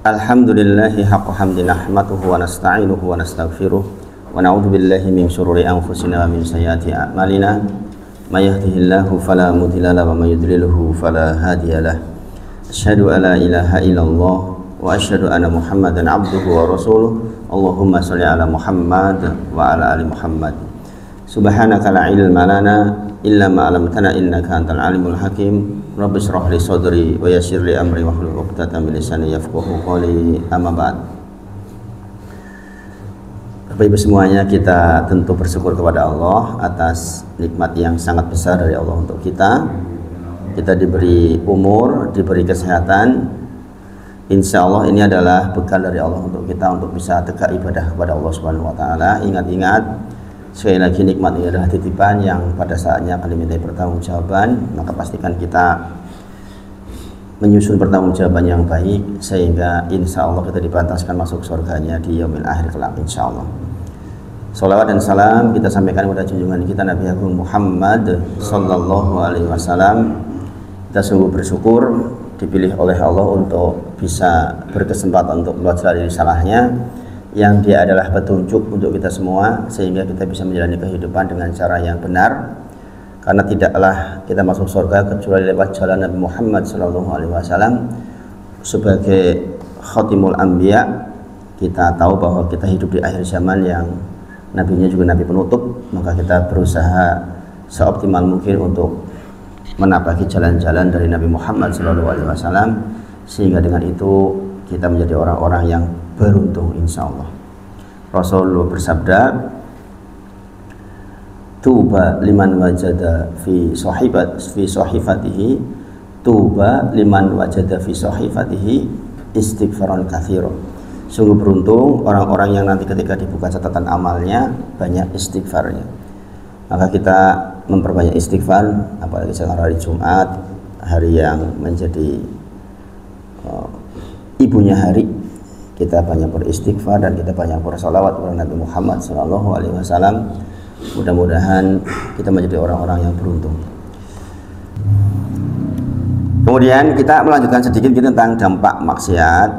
Alhamdulillahi haqqa hamdi nahmaduhu wa nasta'inuhu wa nastaghfiruh wa na'udzu billahi min syururi anfusina wa min sayyiati a'malina may yahdihillahu fala mudilla lahu wa may yudlilhu fala hadiyalah. Asyhadu an la ilaha illallah wa asyhadu anna Muhammadan abduhu wa rasuluh. Allahumma shalli ala Muhammad wa ala ali Muhammad. Subhanaka la ilma lana illa ma 'allamtana innaka antal alimul hakim. Rabbi shrah li sadri wa yassir li amri wahlul 'uqdatam min lisani yafqahu qawli. Amma ba'd. Bapak Ibu semuanya, kita tentu bersyukur kepada Allah atas nikmat yang sangat besar dari Allah untuk kita. Kita diberi umur, diberi kesehatan. Insya Allah ini adalah bekal dari Allah untuk kita untuk bisa tegak ibadah kepada Allah Subhanahu wa taala. Ingat-ingat, sekali lagi nikmat ini adalah titipan yang pada saatnya akan dimintai pertanggungjawaban. Maka pastikan kita menyusun pertanggungjawaban yang baik sehingga insya Allah kita dipantaskan masuk surganya di yaumil akhir kelak insya Allah. Salawat dan salam kita sampaikan kepada junjungan kita Nabi Agung Muhammad Sallallahu Alaihi Wasallam. Kita sungguh bersyukur dipilih oleh Allah untuk bisa berkesempatan untuk belajar risalahnya, yang dia adalah petunjuk untuk kita semua sehingga kita bisa menjalani kehidupan dengan cara yang benar, karena tidaklah kita masuk surga kecuali lewat jalan Nabi Muhammad SAW sebagai khatimul anbiya. Kita tahu bahwa kita hidup di akhir zaman yang nabinya juga nabi penutup, maka kita berusaha seoptimal mungkin untuk menapaki jalan-jalan dari Nabi Muhammad SAW, sehingga dengan itu kita menjadi orang-orang yang beruntung insya Allah. Rasulullah bersabda, tuba liman wajada fi sahifatihi, tuba liman wajada fi sahifatihi istighfaran katsira. Sungguh beruntung orang-orang yang nanti ketika dibuka catatan amalnya banyak istighfarnya. Maka kita memperbanyak istighfar, apalagi sekarang hari Jumat, hari yang menjadi ibunya hari. Kita banyak beristighfar dan kita banyak bersalawat kepada Nabi Muhammad SAW. Mudah-mudahan kita menjadi orang-orang yang beruntung. Kemudian kita melanjutkan sedikit tentang dampak maksiat.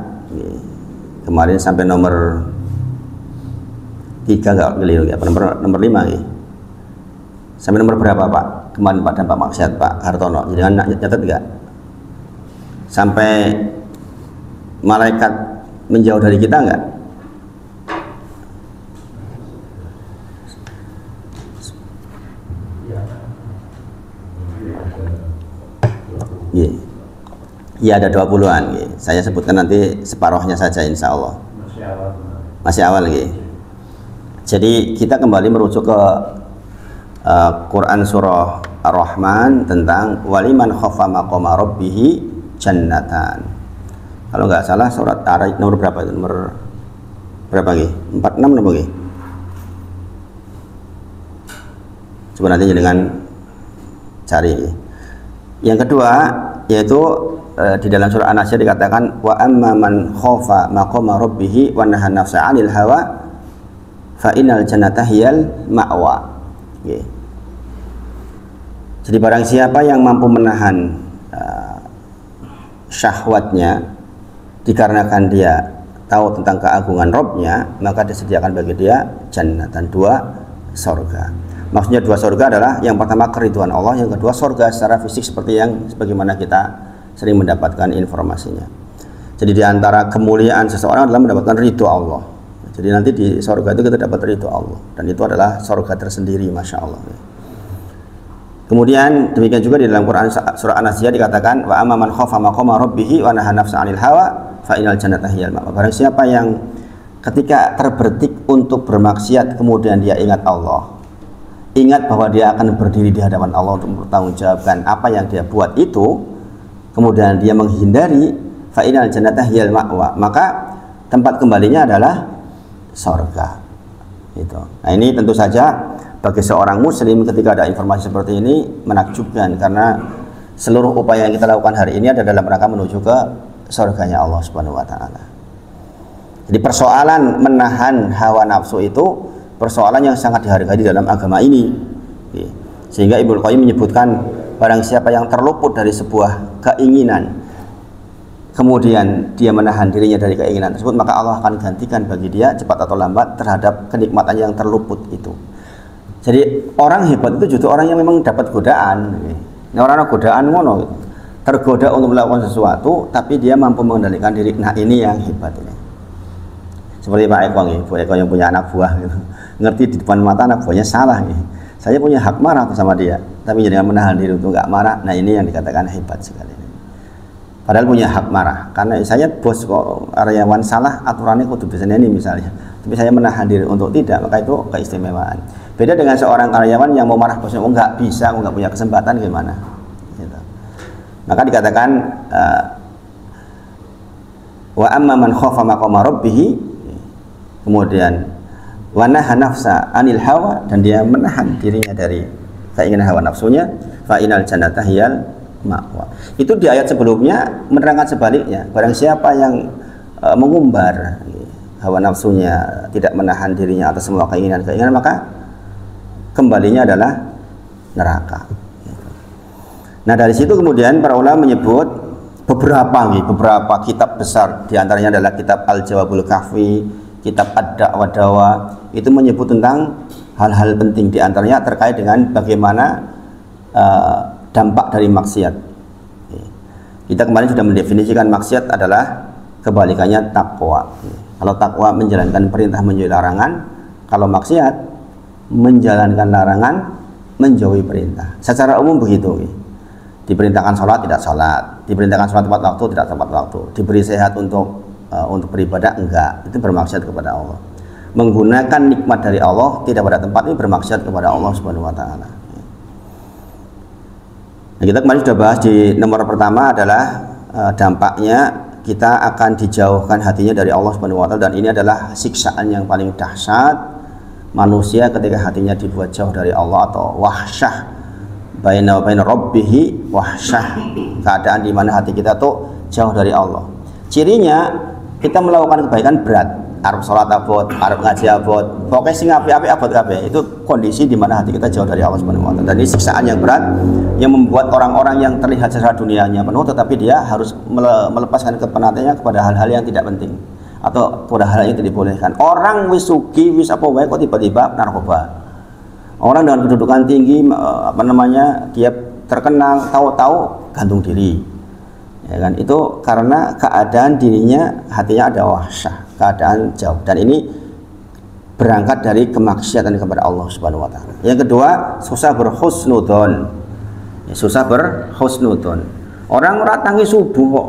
Kemarin sampai nomor 3 enggak keliru ya, nomor 5 ya. Sampai nomor berapa Pak? Kemarin Pak dampak maksiat Pak Hartono. Jangan nyatet enggak? Sampai malaikat menjauh dari kita enggak? Ya ada 20-an. Saya sebutkan nanti separuhnya saja insya Allah. Masih awal. Jadi kita kembali merujuk ke Quran surah Ar-Rahman tentang waliman khafa maqama rabbih jannatan. Kalau nggak salah surat Ar-Rahman nomor berapa itu? Nomor berapa 46 nomor Coba nanti dengan cari. Yang kedua yaitu di dalam surah An-Nasr dikatakan wa amma man khafa maqama rabbih wa nahana nafsa 'anil hawa fa innal jannata hiyal ma'wa. Jadi barang siapa yang mampu menahan syahwatnya dikarenakan dia tahu tentang keagungan Rabbnya, maka disediakan bagi dia jannatan, 2 surga. Maksudnya 2 surga adalah yang pertama keridhaan Allah, yang kedua surga secara fisik seperti yang sebagaimana kita sering mendapatkan informasinya. Jadi diantara kemuliaan seseorang adalah mendapatkan ridho Allah. Jadi nanti di surga itu kita dapat ridho Allah, dan itu adalah surga tersendiri, masya Allah. Kemudian demikian juga di dalam Quran surah An-Nasr dikatakan wa amman khafa maqama rabbih wa nahana nafsa 'anil hawa fa innal jannata hiyal ma'wa. Barang siapa yang ketika terbertik untuk bermaksiat kemudian dia ingat Allah, ingat bahwa dia akan berdiri di hadapan Allah untuk mempertanggungjawabkan apa yang dia buat itu, kemudian dia menghindari fa innal jannata hiyal ma'wa, maka tempat kembalinya adalah surga. Itu. Nah, ini tentu saja bagi seorang muslim ketika ada informasi seperti ini menakjubkan, karena seluruh upaya yang kita lakukan hari ini ada dalam rangka menuju ke surganya Allah Subhanahu wa taala. Jadi persoalan menahan hawa nafsu itu persoalan yang sangat dihargai di dalam agama ini. Sehingga Ibnu Qayyim menyebutkan barang siapa yang terluput dari sebuah keinginan, kemudian dia menahan dirinya dari keinginan tersebut, maka Allah akan gantikan bagi dia cepat atau lambat terhadap kenikmatan yang terluput itu. Jadi orang hebat itu justru orang yang memang dapat godaan. Ini orang-orang godaan ngono, tergoda untuk melakukan sesuatu, tapi dia mampu mengendalikan diri. Nah ini yang hebat ini. Seperti Pak Eko nih, Bu Eko yang punya anak buah gitu. Ngerti di depan mata anak buahnya salah nih. Saya punya hak marah tuh sama dia, tapi jangan menahan diri untuk nggak marah. Nah ini yang dikatakan hebat sekali. Padahal punya hak marah, karena saya bos kok karyawan salah aturannya kudu bisa ini misalnya, tapi saya menahan diri untuk tidak, maka itu keistimewaan. Beda dengan seorang karyawan yang mau marah bosnya, oh nggak bisa, oh nggak punya kesempatan, gimana? Gitu. Maka dikatakan wa amma man khafa maqama rabbih, kemudian wa naha nafsa anil hawa, dan dia menahan dirinya dari keinginan hawa nafsunya, fa inal jannata hiyal ma'wa. Itu di ayat sebelumnya menerangkan sebaliknya. Barang siapa yang mengumbar hawa nafsunya, tidak menahan dirinya atas semua keinginan-keinginan, maka kembalinya adalah neraka. Nah dari situ kemudian para ulama menyebut beberapa kitab besar, diantaranya adalah kitab Al-Jawabul Kahfi, kitab Ad-Da'wa Dawa, itu menyebut tentang hal-hal penting, diantaranya terkait dengan bagaimana dampak dari maksiat. Kita kemarin sudah mendefinisikan maksiat adalah kebalikannya takwa. Kalau takwa menjalankan perintah menjauhi larangan, kalau maksiat menjalankan larangan menjauhi perintah. Secara umum begitu. Diperintahkan sholat tidak sholat, diperintahkan sholat tepat waktu tidak tepat waktu, diberi sehat untuk beribadah enggak, itu bermaksiat kepada Allah. Menggunakan nikmat dari Allah tidak pada tempat, ini bermaksiat kepada Allah Subhanahu wa taala. Nah, kita kemarin sudah bahas di nomor pertama adalah dampaknya kita akan dijauhkan hatinya dari Allah Subhanahu wa taala, dan ini adalah siksaan yang paling dahsyat manusia ketika hatinya dibuat jauh dari Allah, atau wahsyah baina rabbihi wahsyah, keadaan di mana hati kita tuh jauh dari Allah. Cirinya kita melakukan kebaikan berat, arep sholat abot, arep ngaji abot, pokoknya sing apik-apik abot kabeh. Itu kondisi di mana hati kita jauh dari Allah Subhanahu wa taala. Dan ini siksaan yang berat yang membuat orang-orang yang terlihat secara dunianya penuh, tetapi dia harus melepaskan kepenatiannya kepada hal-hal yang tidak penting atau kepada hal yang tidak dibolehkan. Orang wis sugih wis apa wae kok tiba-tiba narkoba. Orang dengan kedudukan tinggi, dia terkenal, tahu-tahu gantung diri, ya kan? Itu karena keadaan dirinya, hatinya ada wahsyah, keadaan jauh, dan ini berangkat dari kemaksiatan kepada Allah Subhanahu wa taala. Yang kedua, susah berhusnudzon. Ya, susah berhusnudzon. Orang ora tangi subuh kok,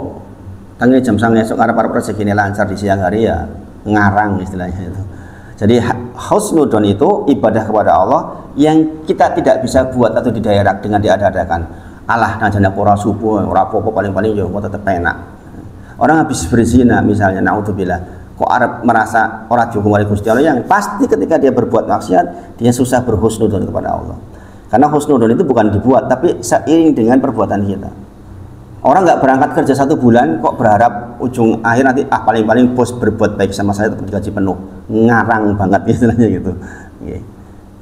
tangi jam 9 esuk arep rezekine lancar di siang hari, ya ngarang istilahnya itu. Jadi husnudzon itu ibadah kepada Allah yang kita tidak bisa buat atau didayarak dengan diada-adakan. Allah najane ora subuh, ora apa-apa, paling-paling yo tetep enak. Orang habis berzina misalnya, naudzubillah, kok arep merasa ora dihukum oleh Gusti Allah, yang pasti ketika dia berbuat maksiat, dia susah berhusnudzon kepada Allah. Karena husnudzon itu bukan dibuat, tapi seiring dengan perbuatan kita. Orang nggak berangkat kerja 1 bulan kok berharap ujung akhir nanti paling-paling bos berbuat baik sama saya tetap digaji penuh, ngarang banget istilahnya gitu. Okay.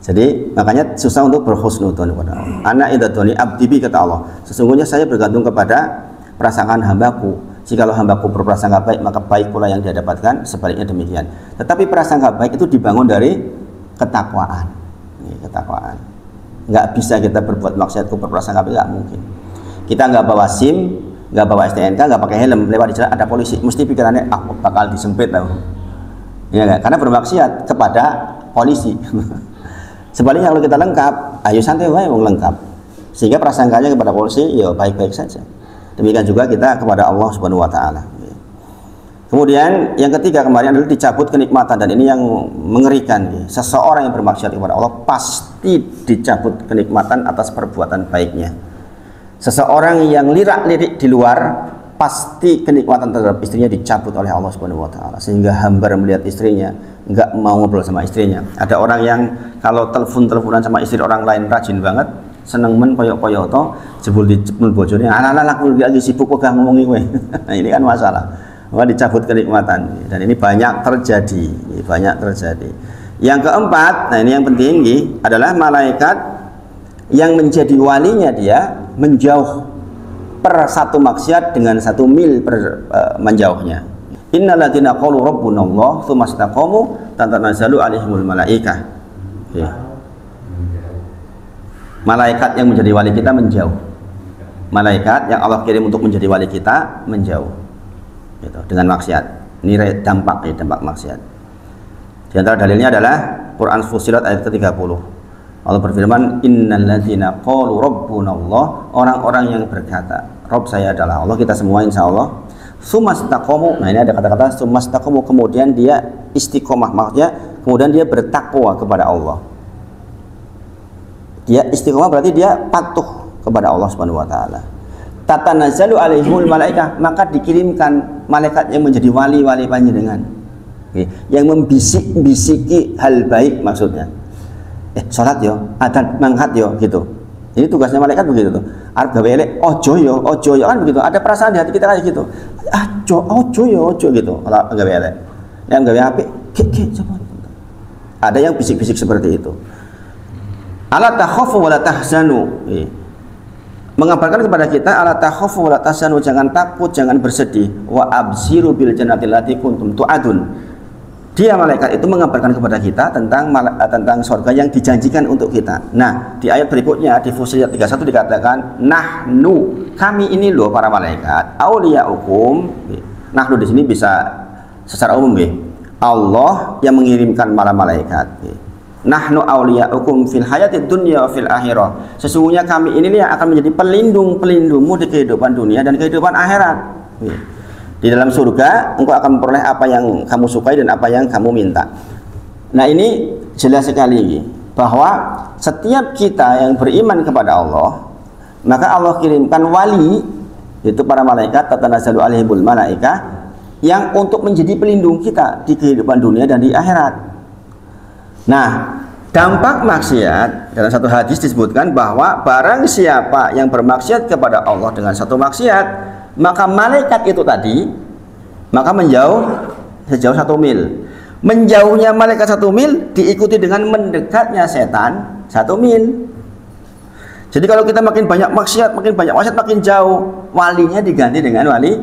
Jadi makanya susah untuk berhusnudzon kepada Allah. Ana idadzoni abdi bi, kata Allah, sesungguhnya saya bergantung kepada prasangkaan hambaku. Jikalau hambaku berprasangka baik, maka baik pula yang dia dapatkan, sebaliknya demikian. Tetapi prasangka baik itu dibangun dari ketakwaan. Ketakwaan. Nggak bisa kita berbuat maksiat ku berprasangka baik, nggak mungkin. Kita nggak bawa SIM, nggak bawa STNK, nggak pakai helm, lewat di jalan ada polisi, mesti pikirannya bakal disempit tau. Ya kan? Karena bermaksiat kepada polisi. Sebaliknya kalau kita lengkap, ayo santai wae wong lengkap. Sehingga prasangkanya kepada polisi ya baik-baik saja. Demikian juga kita kepada Allah Subhanahu wa taala. Kemudian yang ketiga kemarin adalah dicabut kenikmatan, dan ini yang mengerikan. Seseorang yang bermaksiat kepada Allah pasti dicabut kenikmatan atas perbuatan baiknya. Seseorang yang lirak-lirik di luar, pasti kenikmatan terhadap istrinya dicabut oleh Allah Subhanahu wa taala, sehingga hambar melihat istrinya, nggak mau ngobrol sama istrinya. Ada orang yang kalau teleponan sama istri orang lain rajin banget, seneng men koyok-koyok to, jebul bojone, ala-ala aku lagi sibuk kok gak ngomongi kowe. Ini kan masalah. Maka dicabut kenikmatan, dan ini banyak terjadi. Yang keempat, nah ini yang penting adalah malaikat yang menjadi walinya dia menjauh per satu maksiat dengan 1 mil per menjauhnya. Innalladzina qalu rabbunallah tsumma istaqamu tatanazzalu alaihimul malaikah. Ya. Malaikat yang menjadi wali kita menjauh. Malaikat yang Allah kirim untuk menjadi wali kita menjauh. Gitu, dengan maksiat. Ini dampak maksiat. Di antara dalilnya adalah Quran Fussilat ayat ke-30. Allah berfirman, innalladzina qalu rabbunallah, orang-orang yang berkata, Rabb saya adalah Allah, kita semua insya Allah. Tsumastaqamu, nah ini ada kata-kata tsumastaqamu, kemudian dia istiqomah, maksudnya kemudian dia bertakwa kepada Allah. Dia istiqomah berarti dia patuh kepada Allah Subhanahu wa taala. Tatanazzalu alaihimul malaikah, maka dikirimkan malaikat yang menjadi wali-wali panjenengan. Yang membisik-bisiki hal baik, maksudnya. Sholat yo, adan mangkat yo, gitu. Ini tugasnya malaikat begitu tuh. Arep gawe elek, ojo yo kan begitu. Ada perasaan di hati kita kayak gitu. Ojo gitu. Kalau gawe elek. Yang gawe apik, coba. Ada yang bisik-bisik seperti itu. Ala takhafu wa la tahzanu. Mengabarkan kepada kita ala takhafu wa la tahzanu, jangan takut, jangan bersedih. Wa absiru bil jannati allati kuntum tu'adun. Dia malaikat itu mengabarkan kepada kita tentang surga yang dijanjikan untuk kita. Nah, di ayat berikutnya di Fussilat 31 dikatakan nahnu, kami ini loh para malaikat, auliyaukum. Nahnu di sini bisa secara umum ya. Allah yang mengirimkan para malaikat. Nahnu auliyaukum fil hayatid dunya wa fil akhirah. Sesungguhnya kami ini yang akan menjadi pelindungmu di kehidupan dunia dan kehidupan akhirat. Di dalam surga engkau akan memperoleh apa yang kamu sukai dan apa yang kamu minta. Nah, ini jelas sekali bahwa setiap kita yang beriman kepada Allah, maka Allah kirimkan wali, yaitu para malaikat, tatanazzalu alaihimul malaikah, yang untuk menjadi pelindung kita di kehidupan dunia dan di akhirat. Nah, dampak maksiat, dalam satu hadis disebutkan bahwa barang siapa yang bermaksiat kepada Allah dengan satu maksiat, maka malaikat itu tadi maka menjauh sejauh 1 mil. Menjauhnya malaikat 1 mil diikuti dengan mendekatnya setan 1 mil. Jadi kalau kita makin banyak maksiat makin jauh, walinya diganti dengan wali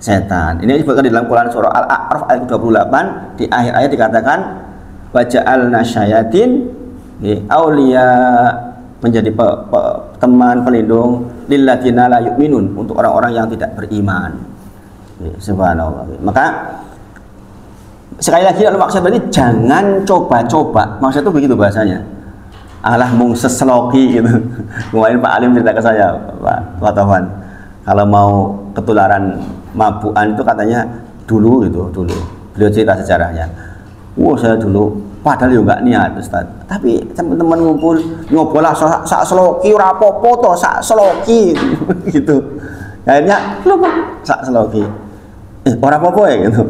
setan. Ini disebutkan di dalam Quran surah Al-A'raf ayat 28, di akhir ayat dikatakan waja'alna syayatin auliya, menjadi teman pelindung lilladzina la yu'minun, untuk orang-orang yang tidak beriman. Subhanallah. Maka sekali lagi kalau maksud berarti jangan coba-coba. Maksud itu begitu bahasanya. Alah mung sesloki gitu. Kemarin Pak Alim cerita ke saya, Pak Taufan, kalau mau ketularan mabukan itu katanya dulu. Beliau cerita sejarahnya. Saya dulu padahal yo enggak niat Ustaz. Tapi teman-teman ngumpul nyoba lah sak seloki ora apa-apa to, sak seloki gitu. Akhirnya lho sak seloki. Ora apa-apa ya gitu.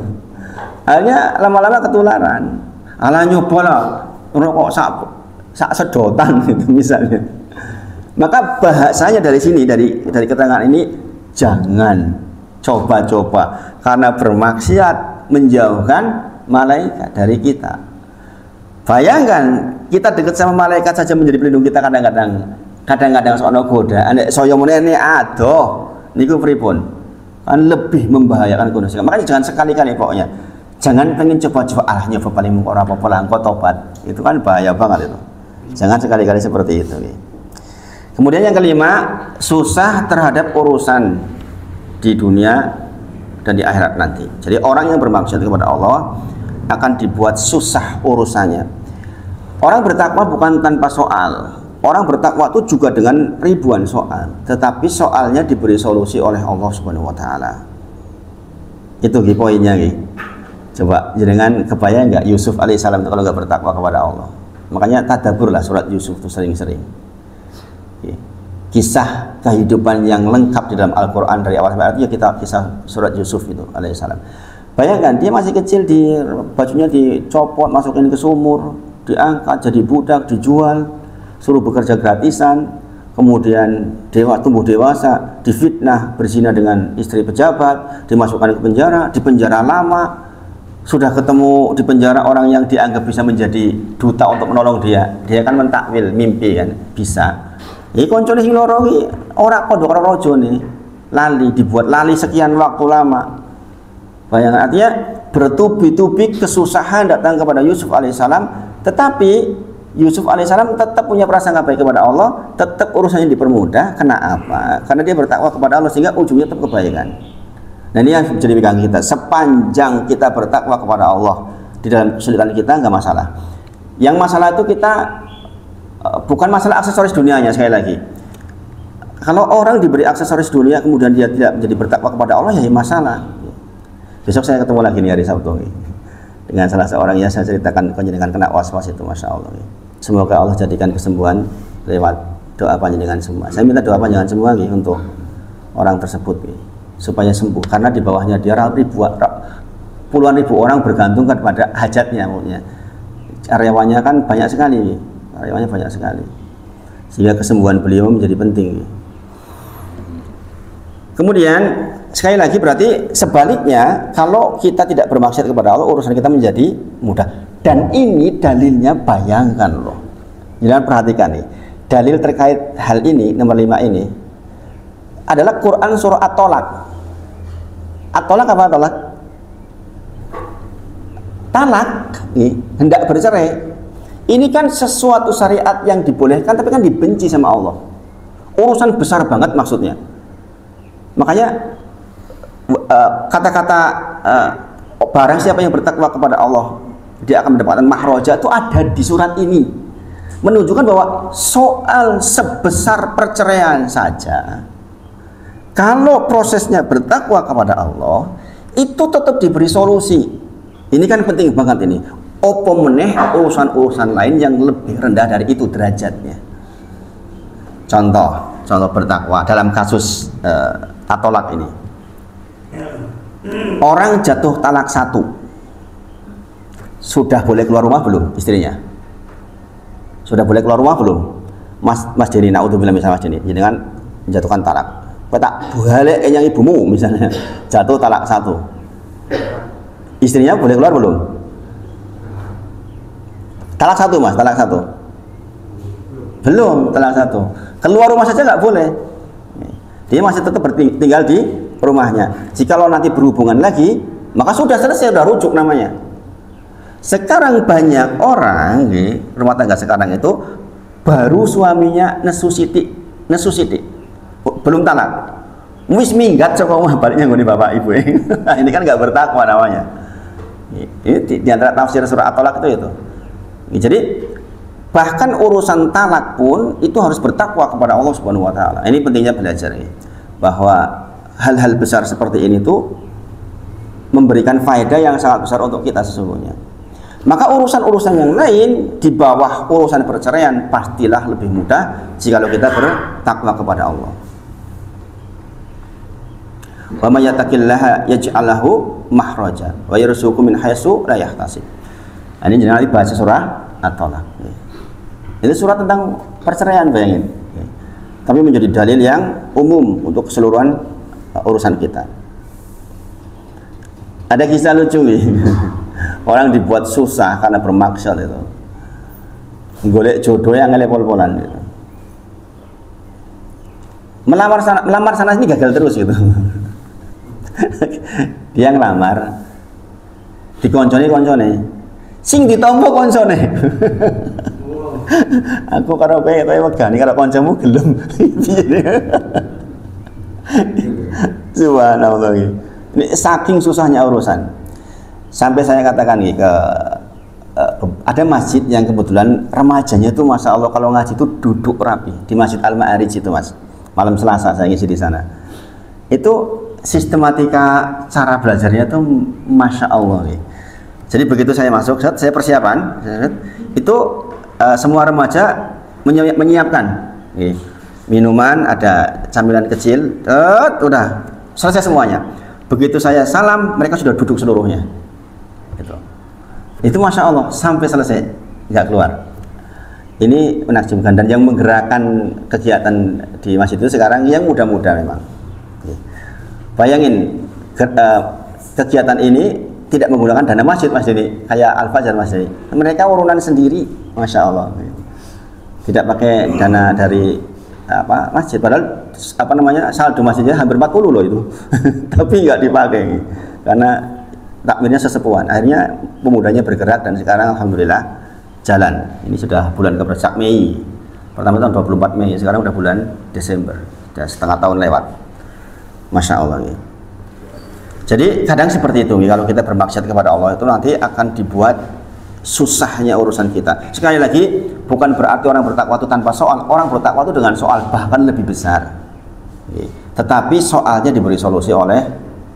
Akhirnya lama-lama ketularan. Alah nyoba lah rokok sak sedotan gitu misalnya. Maka bahasanya dari sini, dari keterangan ini, jangan coba-coba, karena bermaksiat menjauhkan malaikat dari kita. Bayangkan kita dekat sama malaikat saja menjadi pelindung kita, kadang-kadang sono godaan saya menene adoh niku pripun, kan lebih membahayakan kondisi. Makanya jangan sekali-kali pokoknya jangan pengen coba-coba alahnya paling mung ora apa-apa lah engko tobat, itu kan bahaya banget itu. Jangan sekali-kali seperti itu. Kemudian yang kelima, susah terhadap urusan di dunia dan di akhirat nanti. Jadi orang yang bermaksiat kepada Allah akan dibuat susah urusannya. Orang bertakwa bukan tanpa soal. Orang bertakwa itu juga dengan ribuan soal, tetapi soalnya diberi solusi oleh Allah Subhanahu wa taala. Itu poinnya Coba jenengan kebayang nggak Yusuf alaihissalam itu kalau nggak bertakwa kepada Allah. Makanya tadaburlah surat Yusuf itu sering-sering. Kisah kehidupan yang lengkap di dalam Al-Quran dari awal sampai akhir, ya kita kisah surat Yusuf itu alaihissalam. Bayangkan dia masih kecil, bajunya dicopot, masukin ke sumur, diangkat jadi budak, dijual, suruh bekerja gratisan, kemudian tumbuh dewasa, difitnah, berzina dengan istri pejabat, dimasukkan ke penjara, di penjara lama. Sudah ketemu di penjara orang yang dianggap bisa menjadi duta untuk menolong dia kan mentakwil mimpi kan bisa. Koncone sing loro iki Orang kodok orang rojo nih, lali dibuat lali sekian waktu lama. Bayangkan, artinya bertubi-tubi kesusahan datang kepada Yusuf alaihissalam, tetapi Yusuf alaihissalam tetap punya prasangka baik kepada Allah, tetap urusannya dipermudah. Kenapa? Karena dia bertakwa kepada Allah sehingga ujungnya tetap kebaikan. Nah ini yang menjadi pegangan kita. Sepanjang kita bertakwa kepada Allah di dalam kesulitan kita nggak masalah. Yang masalah itu kita bukan masalah aksesoris dunianya. Sekali lagi, kalau orang diberi aksesoris dunia kemudian dia tidak menjadi bertakwa kepada Allah, ya masalah. Besok saya ketemu lagi nih hari Sabtu nih, dengan salah seorang yang saya ceritakan panjenengan kena was-was itu, masya Allah. Semoga Allah jadikan kesembuhan lewat doa panjenengan semua. Saya minta doa panjenengan semua nih untuk orang tersebut nih, supaya sembuh, karena di bawahnya dia puluhan ribu orang bergantung kepada hajatnya, maksudnya karyawannya kan banyak sekali, karyawannya banyak sekali, sehingga kesembuhan beliau menjadi penting. Kemudian sekali lagi berarti sebaliknya, kalau kita tidak bermaksud kepada Allah, urusan kita menjadi mudah. Dan ini dalilnya, bayangkan loh, jangan perhatikan nih, dalil terkait hal ini nomor 5 ini adalah Quran surah At-Tolak. At-Tolak apa At-Tolak? Talak, hendak bercerai. Ini kan sesuatu syariat yang dibolehkan tapi kan dibenci sama Allah. Urusan besar banget maksudnya. Makanya kata-kata barang siapa yang bertakwa kepada Allah dia akan mendapatkan mahroja itu ada di surat ini, menunjukkan bahwa soal sebesar perceraian saja, kalau prosesnya bertakwa kepada Allah itu tetap diberi solusi. Ini kan penting banget ini. Opo meneh urusan-urusan lain yang lebih rendah dari itu derajatnya. Contoh bertakwa dalam kasus At-Tolak ini. Orang jatuh talak 1, sudah boleh keluar rumah belum istrinya? Sudah boleh keluar rumah belum? Mas Deni, naudzubillah misalnya Mas Deni, jadi kan menjatuhkan talak. Kau tak balik yang ibumu misalnya jatuh talak 1. Istrinya boleh keluar belum? Talak 1 Mas, talak 1. Belum, talak 1. Keluar rumah saja nggak boleh. Dia masih tetap tinggal di rumahnya. Jikalau nanti berhubungan lagi, maka sudah selesai, sudah rujuk namanya. Sekarang banyak orang di rumah tangga sekarang itu baru suaminya nesu sitik, belum talak. Wis minggat coba omah baliknya ngene bapak ibu. Ini kan nggak bertakwa namanya. Ini di antara tafsir surah At-Tolak itu. Jadi bahkan urusan talak pun itu harus bertakwa kepada Allah Subhanahu wa taala. Ini pentingnya belajar ya, bahwa hal-hal besar seperti ini tuh memberikan faedah yang sangat besar untuk kita sesungguhnya. Maka urusan-urusan yang lain di bawah urusan perceraian pastilah lebih mudah jika kita bertakwa kepada Allah. Wa may yattaqillaha yaj'al lahu makhraja wa yarzuqhu min haitsu la yahtasib. Ini jenengan bahasa surah At-Tolak. Ini surat tentang perceraian, bayangin. Tapi menjadi dalil yang umum untuk keseluruhan urusan kita. Ada kisah lucu nih. Orang dibuat susah karena bermaksud itu. Golek jodoh yang ngelepol-polan gitu. Melamar sana sini gagal terus gitu. Dia ngelamar, dikoncone, sing ditompo koncone. Aku karo kowe wegani karo kancamu gelem. Subhanallah. Ini saking susahnya urusan. Sampai saya katakan nih ada masjid yang kebetulan remajanya itu masya Allah kalau ngaji itu duduk rapi di Masjid Al-Ma'arij itu Mas. Malam Selasa saya ngisi di sana. Itu sistematika cara belajarnya itu masya Allah. Jadi begitu saya masuk, saya persiapan, itu semua remaja menyiapkan minuman, ada camilan kecil, udah selesai semuanya. Begitu saya salam, mereka sudah duduk seluruhnya. Itu masya Allah sampai selesai nggak keluar. Ini menakjubkan, dan yang menggerakkan kegiatan di masjid itu sekarang yang muda-muda memang. Bayangin kegiatan ini tidak menggunakan dana masjid Mas ini, kayak Al-Fajar Mas ini. Mereka urunan sendiri, masya Allah. Tidak pakai dana dari masjid, padahal saldo masjidnya hampir 40 loh itu. Tapi nggak dipakai karena takmirnya sesepuan. Akhirnya pemudanya bergerak dan sekarang alhamdulillah jalan. Ini sudah bulan keberapa? Mei. Pertama tahun 24 Mei, sekarang udah bulan Desember. Sudah setengah tahun lewat. Masya Allah ya. Jadi kadang seperti itu, kalau kita bermaksiat kepada Allah itu nanti akan dibuat susahnya urusan kita. Sekali lagi, bukan berarti orang bertakwa itu tanpa soal. Orang bertakwa itu dengan soal, bahkan lebih besar. Tetapi soalnya diberi solusi oleh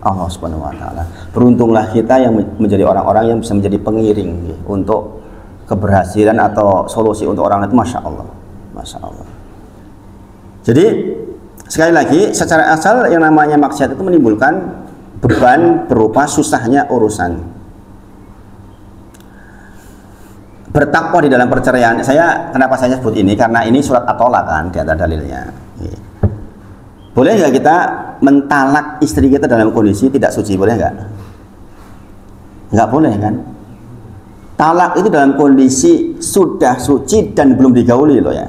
Allah Subhanahu wa Ta'ala. Beruntunglah kita yang menjadi orang-orang yang bisa menjadi pengiring untuk keberhasilan atau solusi untuk orang itu. Masya Allah, Masya Allah. Jadi sekali lagi, secara asal yang namanya maksiat itu menimbulkan beban berupa susahnya urusan. Bertakwa di dalam perceraian, kenapa saya sebut ini? Karena ini surat At-Tolaq kan, di antara dalilnya. Boleh nggak kita mentalak istri kita dalam kondisi tidak suci? Boleh nggak? Nggak boleh kan? Talak itu dalam kondisi sudah suci dan belum digauli loh ya.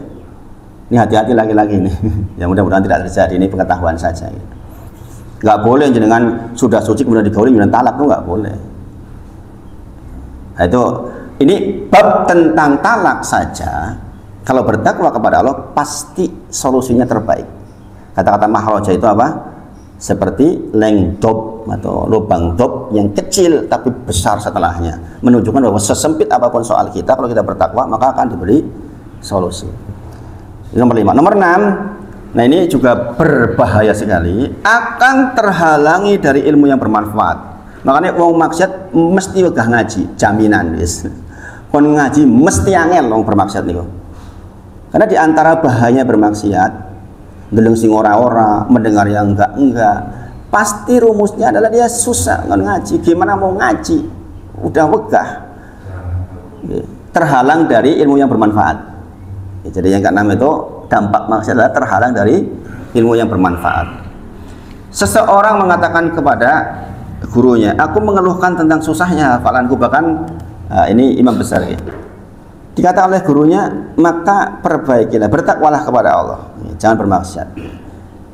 Ini hati-hati laki-laki ini. Ya mudah-mudahan tidak terjadi, ini pengetahuan saja. Nggak boleh jenengan sudah suci kemudian digauli kemudian talak, itu nggak boleh. Nah, ini bab tentang talak saja. Kalau bertakwa kepada Allah pasti solusinya terbaik. Kata-kata mahroja itu apa? Seperti leng dob atau lubang dob yang kecil tapi besar setelahnya, menunjukkan bahwa sesempit apapun soal kita, kalau kita bertakwa maka akan diberi solusi. Nomor 5. Nomor 6. Nah ini juga berbahaya sekali, akan terhalangi dari ilmu yang bermanfaat. Makanya mau maksiat mesti wegah ngaji, jaminan guys. Kon ngaji mesti angel wong bermaksiat niku. Karena di antara bahayanya bermaksiat, deleng sing ora-ora, mendengar yang enggak, pasti rumusnya adalah dia susah ngaji. Gimana mau ngaji? Udah wegah. Terhalang dari ilmu yang bermanfaat. Jadi yang keenam itu dampak maksiat adalah terhalang dari ilmu yang bermanfaat. Seseorang mengatakan kepada gurunya, aku mengeluhkan tentang susahnya hafalanku, bahkan ini imam besar ya. Dikatakan oleh gurunya, maka perbaikilah, bertakwalah kepada Allah, jangan bermaksiat.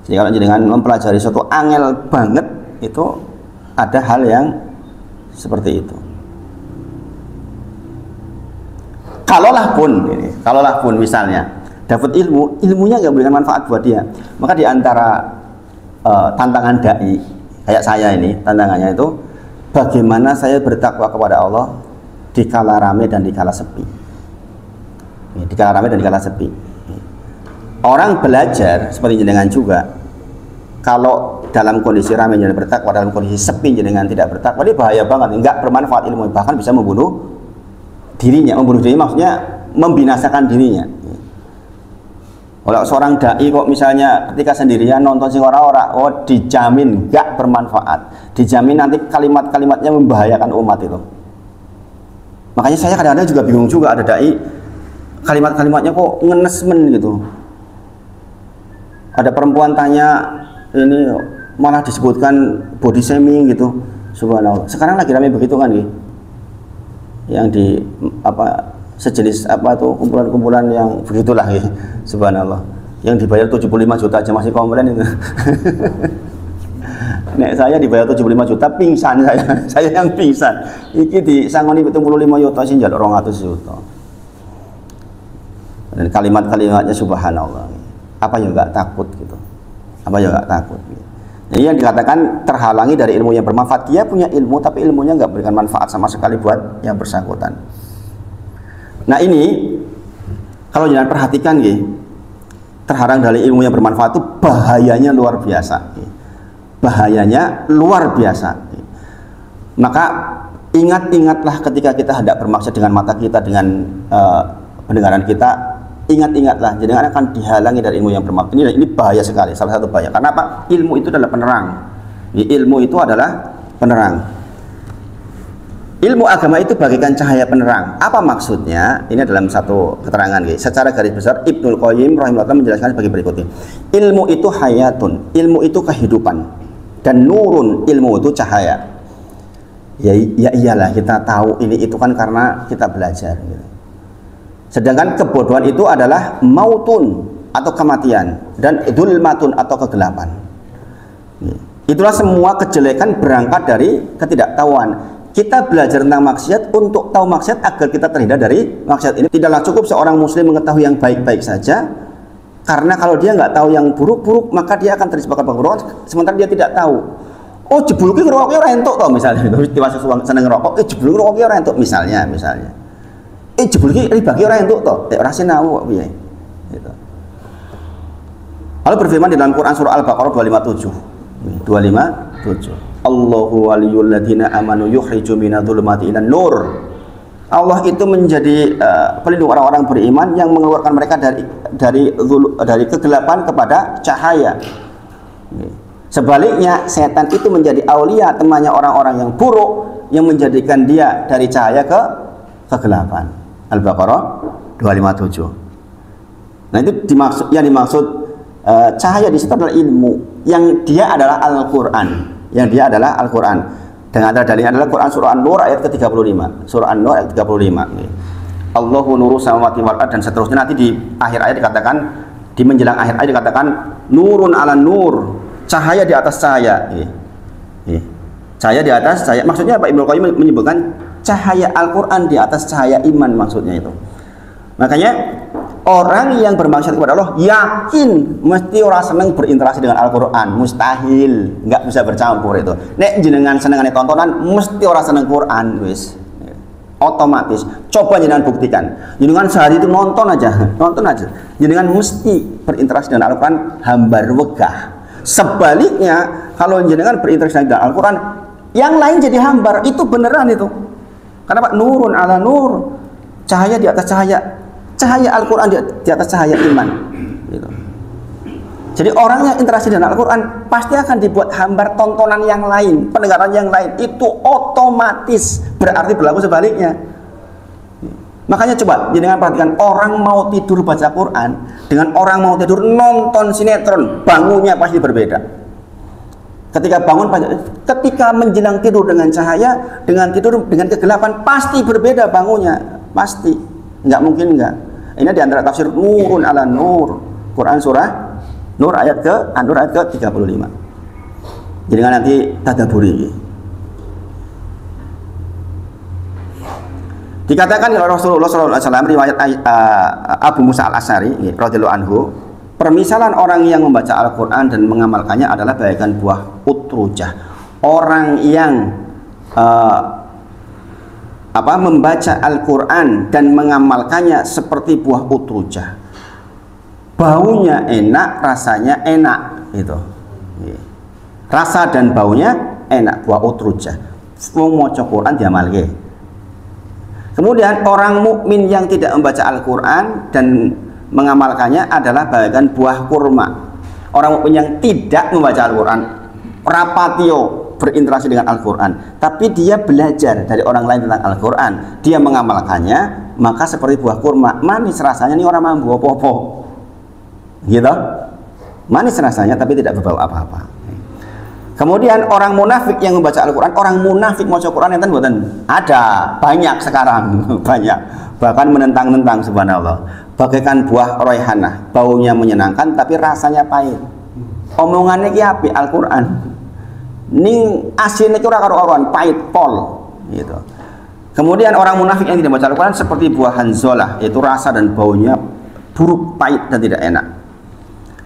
Jadi kalau dengan mempelajari suatu angel banget itu ada hal yang seperti itu. Kalaulah pun misalnya dapat ilmunya nggak memberikan manfaat buat dia, maka diantara tantangan dai kayak saya ini, tantangannya itu bagaimana saya bertakwa kepada Allah di kala rame dan di kala sepi. Di kala rame dan di kala sepi. Orang belajar seperti jenengan juga, kalau dalam kondisi rame jenengan bertakwa, dalam kondisi sepi jenengan tidak bertakwa, ini bahaya banget, nggak bermanfaat ilmu, bahkan bisa membunuh dirinya. Membunuh dirinya maksudnya membinasakan dirinya. Kalau seorang dai kok misalnya ketika sendirian nonton sing ora-ora, oh dijamin gak bermanfaat, dijamin nanti kalimat-kalimatnya membahayakan umat itu. Makanya saya kadang-kadang juga bingung juga, ada dai kalimat-kalimatnya kok ngenesmen gitu. Ada perempuan tanya, ini malah disebutkan body shaming gitu. Subhanallah. Sekarang lagi ramai begitu kan gitu. Yang di sejenis kumpulan-kumpulan yang begitulah ya. Subhanallah, yang dibayar 75 juta aja masih komplain itu. Nek saya dibayar 75 juta pingsan saya yang pingsan. Iki disangoni 75 juta sih njaluk 200 juta. Dan kalimat-kalimatnya subhanallah. Apa yang enggak takut gitu. Apa yang enggak takut gitu. Jadi yang dikatakan terhalangi dari ilmu yang bermanfaat, dia punya ilmu tapi ilmunya nggak berikan manfaat sama sekali buat yang bersangkutan. Nah ini kalau jangan perhatikan terhalang dari ilmu yang bermanfaat itu bahayanya luar biasa. Bahayanya luar biasa. Maka ingat-ingatlah ketika kita hendak bermaksud dengan mata kita, dengan pendengaran kita, ingat-ingatlah, jangan akan dihalangi dari ilmu yang bermanfaat. Ini bahaya sekali, salah satu bahaya. Karena apa? Ilmu itu adalah penerang. Ilmu itu adalah penerang. Ilmu agama itu bagaikan cahaya penerang. Apa maksudnya? Ini dalam satu keterangan. Secara garis besar Ibnul Qayyim rahimahullah menjelaskan sebagai berikut. Ilmu itu hayatun, ilmu itu kehidupan, dan nurun, ilmu itu cahaya. Ya iyalah, kita tahu ini itu kan karena kita belajar. Sedangkan kebodohan itu adalah mautun, atau kematian, dan dzulmatun atau kegelapan. Itulah semua kejelekan berangkat dari ketidaktahuan. Kita belajar tentang maksiat untuk tahu maksiat agar kita terhindar dari maksiat ini. Tidaklah cukup seorang muslim mengetahui yang baik-baik saja, karena kalau dia nggak tahu yang buruk-buruk maka dia akan terjebak keburukan, sementara dia tidak tahu. Oh, jebul ki ngerokoknya ora entuk to misalnya. Terus diwasa seneng ngerokok, jebul ngerokoknya ora entuk misalnya. Jebul ki riba ki ora entuk to, ora sinau kok piye. Gitu. Allah berfirman di dalam Quran surah Al-Baqarah 257. Allahu waliyul ladzina amanu yukhriju minadh-dhulumati ilan nur. Allah itu menjadi pelindung orang-orang beriman yang mengeluarkan mereka dari kegelapan kepada cahaya. Sebaliknya, setan itu menjadi aulia, temannya orang-orang yang buruk, yang menjadikan dia dari cahaya ke kegelapan. Al-Baqarah 257. Nah, itu dimaksud cahaya di situ adalah ilmu, yang dia adalah Al-Qur'an, dengan antara dalilnya adalah Quran surah An-Nur ayat ke-35. Surah An-Nur ayat 35. Allahu nuru samawati wal ardh, dan seterusnya. Nanti di akhir ayat dikatakan, di menjelang akhir ayat dikatakan nurun ala nur, cahaya di atas cahaya. Cahaya di atas cahaya. Maksudnya Pak Ibnu Qayyim menyebutkan cahaya Al-Qur'an di atas cahaya iman, maksudnya itu. Makanya orang yang bermaksiat kepada Allah yakin mesti orang seneng berinteraksi dengan Al-Quran, mustahil, nggak bisa bercampur itu. Nek jenengan senengane tontonan, mesti orang seneng Quran, wis, otomatis. Coba jenengan buktikan, jenengan sehari itu nonton aja, jenengan mesti berinteraksi dengan Al-Quran, hambar wegah. Sebaliknya, kalau jenengan berinteraksi dengan Al-Quran, yang lain jadi hambar, itu beneran itu. Karena Pak, nurun ala nur, cahaya di atas cahaya. Cahaya Al-Quran di atas cahaya iman gitu. Jadi orang yang interaksi dengan Al-Quran pasti akan dibuat hambar tontonan yang lain, pendengaran yang lain. Itu otomatis berarti berlaku sebaliknya. Makanya coba jangan perhatikan, orang mau tidur baca Quran dengan orang mau tidur nonton sinetron, bangunnya pasti berbeda. Ketika menjelang tidur dengan cahaya, dengan tidur dengan kegelapan, pasti berbeda bangunnya, pasti. Nggak mungkin nggak. Ini di antara tafsir nurun ala nur, Quran surah Nur ayat ke-35. Jadi nanti tadaburi. Dikatakan oleh Rasulullah SAW, riwayat Abu Musa al-Asy'ari radhiyallahu anhu, permisalan orang yang membaca Al-Quran dan mengamalkannya adalah bagaikan buah utrujah. Orang yang membaca Al-Quran dan mengamalkannya seperti buah utrujah. Baunya enak, rasanya enak, itu. Rasa dan baunya enak, buah utrujah. Wong maca Quran diamalke. Kemudian orang mukmin yang tidak membaca Al-Quran dan mengamalkannya adalah bagaikan buah kurma. Orang mukmin yang tidak membaca Al-Quran, rapatio, berinteraksi dengan Al-Quran, tapi dia belajar dari orang lain tentang Al-Quran, dia mengamalkannya, maka seperti buah kurma, manis rasanya, ini orang mampu apa-apa gitu, manis rasanya tapi tidak berbau apa-apa. Kemudian orang munafik yang membaca Al-Quran, orang munafik mau Quran yang ada banyak sekarang banyak, bahkan menentang-nentang, subhanallah, bagaikan buah royhanah, baunya menyenangkan tapi rasanya pahit. Omongannya ki apik Al-Quran, ning asin itu ora karo-karuan, pahit pol gitu. Kemudian orang munafik yang tidak baca Al-Quran seperti buah hanzolah, yaitu rasa dan baunya buruk, pahit dan tidak enak.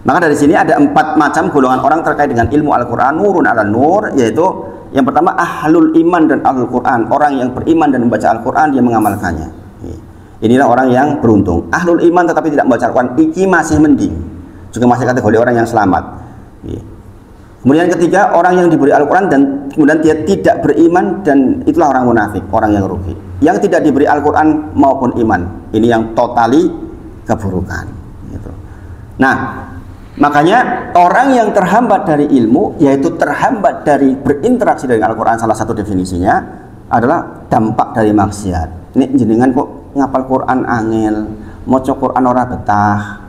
Maka dari sini ada 4 macam golongan orang terkait dengan ilmu Al-Quran, nurun ala nur, yaitu yang pertama ahlul iman dan ahlul Quran, orang yang beriman dan membaca Al-Quran, dia mengamalkannya. Inilah orang yang beruntung. Ahlul iman tetapi tidak membaca Al-Quran, iki masih mending, juga masih kategori orang yang selamat. Kemudian ketiga, orang yang diberi Al-Quran dan kemudian dia tidak beriman, dan itulah orang munafik, orang yang rugi. Yang tidak diberi Al-Quran maupun iman, ini yang totali keburukan gitu. Nah, makanya orang yang terhambat dari ilmu, yaitu terhambat dari berinteraksi dengan Al-Quran, salah satu definisinya adalah dampak dari maksiat. Ini jenengan kok ngapal Quran angel, maca Quran ora betah,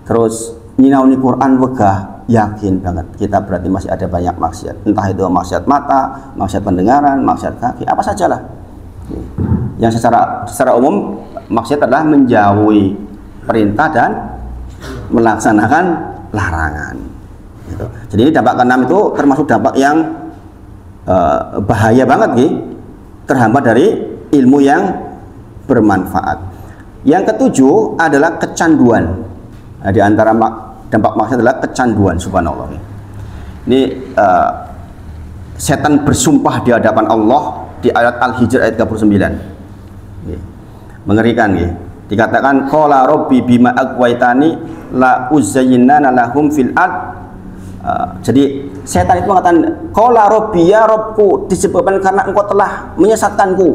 terus nyinauni Quran wegah, yakin banget kita berarti masih ada banyak maksiat, entah itu maksiat mata, maksiat pendengaran, maksiat kaki, apa sajalah. Yang secara umum maksiat adalah menjauhi perintah dan melaksanakan larangan. Gitu. Jadi ini dampak keenam itu termasuk dampak yang bahaya banget gitu, terhambat dari ilmu yang bermanfaat. Yang ketujuh adalah kecanduan. Nah, di antara dampak maksiat adalah kecanduan, subhanallah. Ini setan bersumpah di hadapan Allah di ayat Al-Hijr ayat 39. Mengerikan ya. Dikatakan qala rabbi bima aghwaytani la uzzayyinana lahum fil ard. Jadi setan itu mengatakan qala rabbi ya Rabbku, disebabkan karena engkau telah menyesatkanku,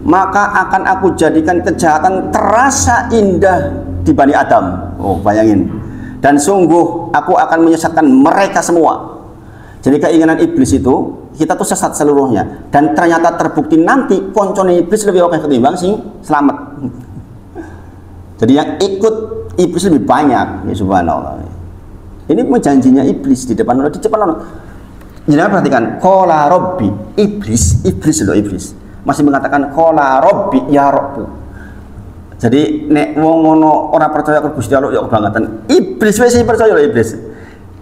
maka akan aku jadikan kejahatan terasa indah di Bani Adam. Oh, bayangin. Dan sungguh aku akan menyesatkan mereka semua. Jadi keinginan iblis itu kita tuh sesat seluruhnya, dan ternyata terbukti nanti koncone iblis lebih oke ketimbang sing selamat. Jadi yang ikut iblis lebih banyak, ya subhanallah. Ini janjinya iblis di depan Allah, Jangan perhatikan, qala rabbi, iblis loh, iblis masih mengatakan qala rabbi ya Rabbu. Jadi nek wong ngono ora percaya ke Gusti Allah ya kebangetan. Iblis wis percaya loh, iblis.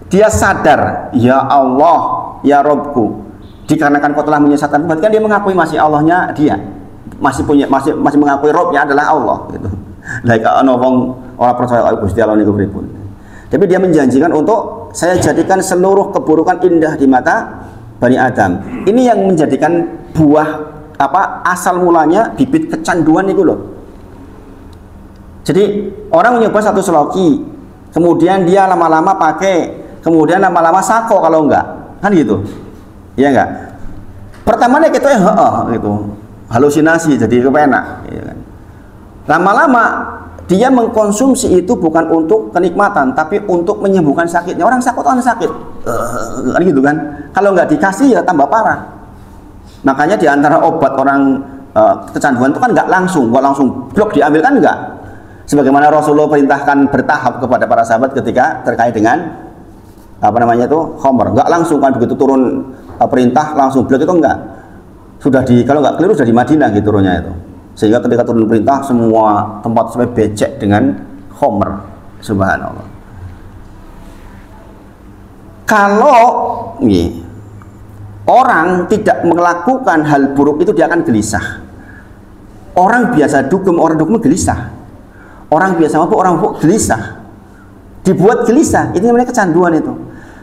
Dia sadar, ya Allah, ya Rabbku. Dikarenakan kau telah menyesatkan, berarti kan dia mengakui masih Allahnya dia, masih mengakui Robnya adalah Allah gitu. Like ono wong ora percaya kalau Gusti Allah niku pripun. Tapi dia menjanjikan untuk saya jadikan seluruh keburukan indah di mata Bani Adam. Ini yang menjadikan buah asal mulanya bibit kecanduan itu loh. Jadi orang mencoba satu seloki, kemudian dia lama-lama pakai, kemudian lama-lama sako kalau enggak, kan gitu. Iya enggak? Pertamanya kita gitu, halusinasi jadi kepenak, ya kan? Lama-lama dia mengkonsumsi itu bukan untuk kenikmatan, tapi untuk menyembuhkan sakitnya. Orang sakit kan sakit, kan gitu kan? Kalau nggak dikasih ya tambah parah. Makanya di antara obat orang kecanduan itu kan nggak langsung blok diambil, kan enggak. Sebagaimana Rasulullah perintahkan bertahap kepada para sahabat ketika terkait dengan khamr, nggak langsung kan begitu turun perintah langsung blok, itu enggak. Kalau nggak keliru sudah di Madinah gitu turunnya itu, sehingga ketika turun perintah semua tempat sampai becek dengan khamr, subhanallah. Kalau orang tidak melakukan hal buruk itu dia akan gelisah. Orang biasa dugem, orang dugem gelisah. Orang biasa mabuk, orang mabuk gelisah. Dibuat gelisah, ini namanya kecanduan itu.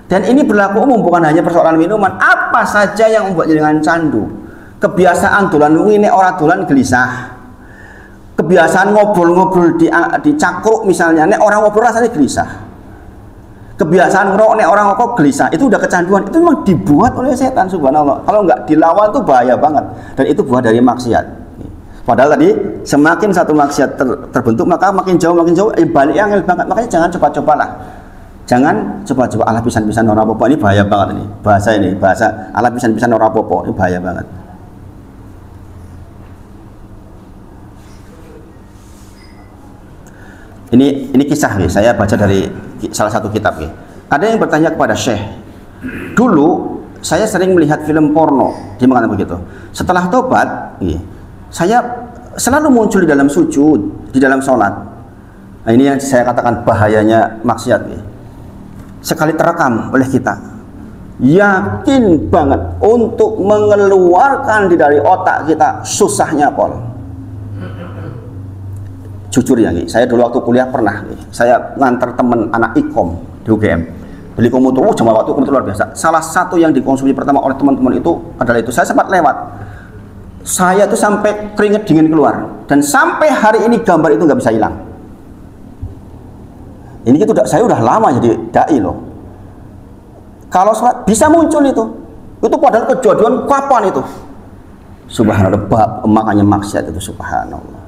Dan ini berlaku umum, bukan hanya persoalan minuman. Apa saja yang membuat dengan candu. Kebiasaan dolan ini orang dolan gelisah. Kebiasaan ngobrol-ngobrol di cakruk misalnya, nek orang ngobrol rasanya gelisah. Kebiasaan ngerokok, nek orang ngerokok gelisah. Itu udah kecanduan. Itu memang dibuat oleh setan, subhanallah. Kalau nggak dilawan itu bahaya banget. Dan itu buah dari maksiat. Padahal tadi semakin satu maksiat terbentuk, maka makin jauh balik yang banget. Makanya jangan coba-cobalah. Jangan coba-coba ala pisan-pisan ora apa-apa. Ini bahaya banget ini. Bahasa ala pisan-pisan ora apa-apa. Ini bahaya banget. Ini kisah nih, saya baca dari salah satu kitab nih. Ada yang bertanya kepada Syekh, dulu saya sering melihat film porno, dia mengatakan begitu. Setelah tobat, saya selalu muncul di dalam sujud, di dalam sholat. Nah, ini yang saya katakan bahayanya maksiat. Sekali terekam oleh kita, yakin banget untuk mengeluarkan dari otak kita susahnya pol. Jujur ya, saya dulu waktu kuliah pernah, saya nganter temen anak ikom di UGM, beli komuter, jam waktu komuter luar biasa. Salah satu yang dikonsumsi pertama oleh teman-teman itu adalah itu. Saya sempat lewat. Saya tuh sampai keringet dingin keluar, dan sampai hari ini gambar itu nggak bisa hilang. Ini itu saya udah lama jadi dai loh. Kalau sholat bisa muncul itu padahal kejadian kapan itu? Subhanallah, makanya maksiat itu subhanallah.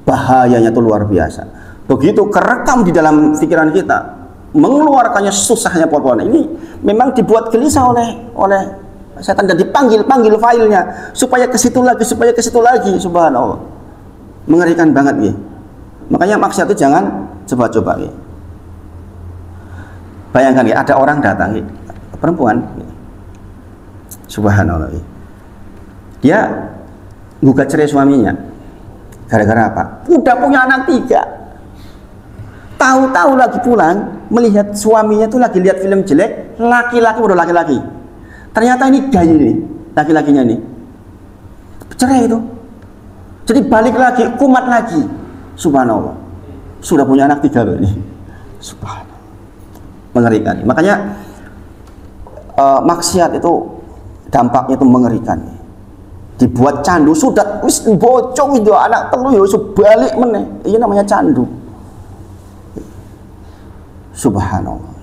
Bahayanya itu luar biasa. Begitu kerekam di dalam pikiran kita, mengeluarkannya susahnya pol-polnya. Ini memang dibuat gelisah oleh setan dan dipanggil filenya supaya ke situ lagi, subhanallah. Mengerikan banget ya. Makanya maksiat itu jangan coba-coba ya. Bayangkan ya, ada orang datang ya, perempuan ya. Subhanallah ya. Dia gugat cerai suaminya gara-gara apa? Udah punya anak 3, Tahu-tahu lagi pulang melihat suaminya tuh lagi lihat film jelek, laki-laki udah laki-laki. Ternyata ini gay nih, laki-lakinya nih. Cerai itu. Jadi balik lagi, kumat lagi. Subhanallah. Sudah punya anak 3 loh ini. Subhanallah. Mengerikan. Makanya maksiat itu dampaknya itu mengerikan. Dibuat candu sudah wis bocong itu anak telu ya balik meneh. Ini namanya candu. Subhanallah.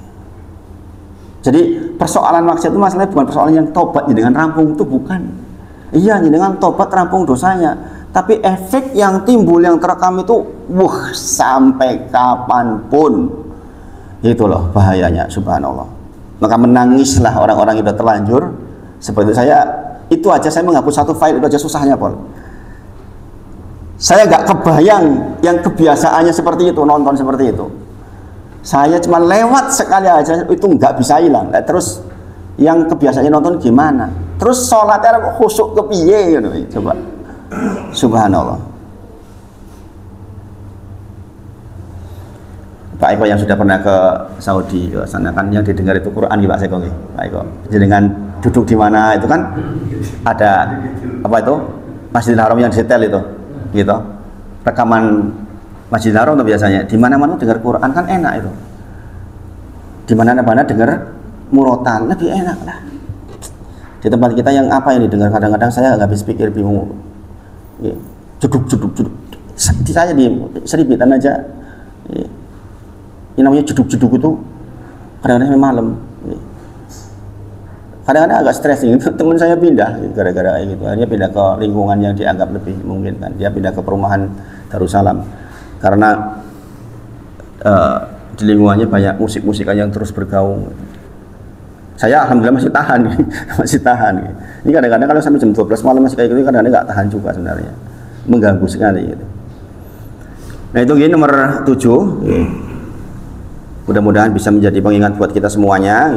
Jadi persoalan maksiat itu masalahnya bukan persoalan yang tobat dengan rampung itu bukan. Iya, dengan tobat rampung dosanya. Tapi efek yang timbul yang terekam itu sampai kapanpun. Itu loh bahayanya, subhanallah. Maka menangislah orang-orang yang sudah terlanjur seperti saya. Itu aja saya menghapus satu file itu aja susahnya, Pol. Saya nggak kebayang yang kebiasaannya seperti itu, nonton seperti itu. Saya cuma lewat sekali aja itu nggak bisa hilang. Terus yang kebiasaannya nonton gimana? Terus sholatnya khusyuk kepiye gitu. Coba. Subhanallah. Pak Eko yang sudah pernah ke Saudi ke sana kan yang didengar itu Quran gitu Pak Eko. Pak Eko. Dengan duduk di mana itu kan ada apa itu? Masjidil Haram yang disetel itu. Gitu. Rekaman Masjidil Haram itu biasanya di mana-mana dengar Quran kan enak itu. Di mana-mana dengar murotal lebih enak lah. Di tempat kita yang apa ini dengar kadang-kadang saya nggak habis pikir bingung. Jeduk. Saya di seribitan aja. Ini namanya jeduk itu kadang-kadang malam. Kadang-kadang agak stres nih. Teman saya pindah gara-gara gitu. Dia pindah ke lingkungan yang dianggap lebih mungkin kan. Dia pindah ke perumahan Darussalam karena di lingkungannya banyak musik-musikan yang terus bergaung. Saya alhamdulillah masih tahan, masih tahan. Ini kadang-kadang kalau sampai jam 12 malam masih kayak gitu, kadang-kadang nggak tahan juga sebenarnya, mengganggu sekali. Gitu. Nah itu gini nomor 7. Mudah-mudahan bisa menjadi pengingat buat kita semuanya,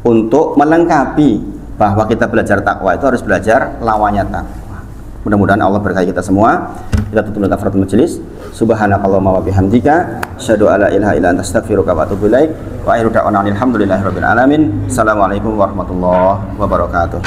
untuk melengkapi bahwa kita belajar takwa itu harus belajar lawannya takwa. Mudah-mudahan Allah berkahi kita semua. Kita tutup dengan kafaratul majelis. Subhanakallahumma wa bihamdika asyhadu an la ilaha illa anta astaghfiruka wa atubu ilaik. Wa akhiru da'wana alhamdulillahirabbil alamin. Assalamualaikum warahmatullahi wabarakatuh.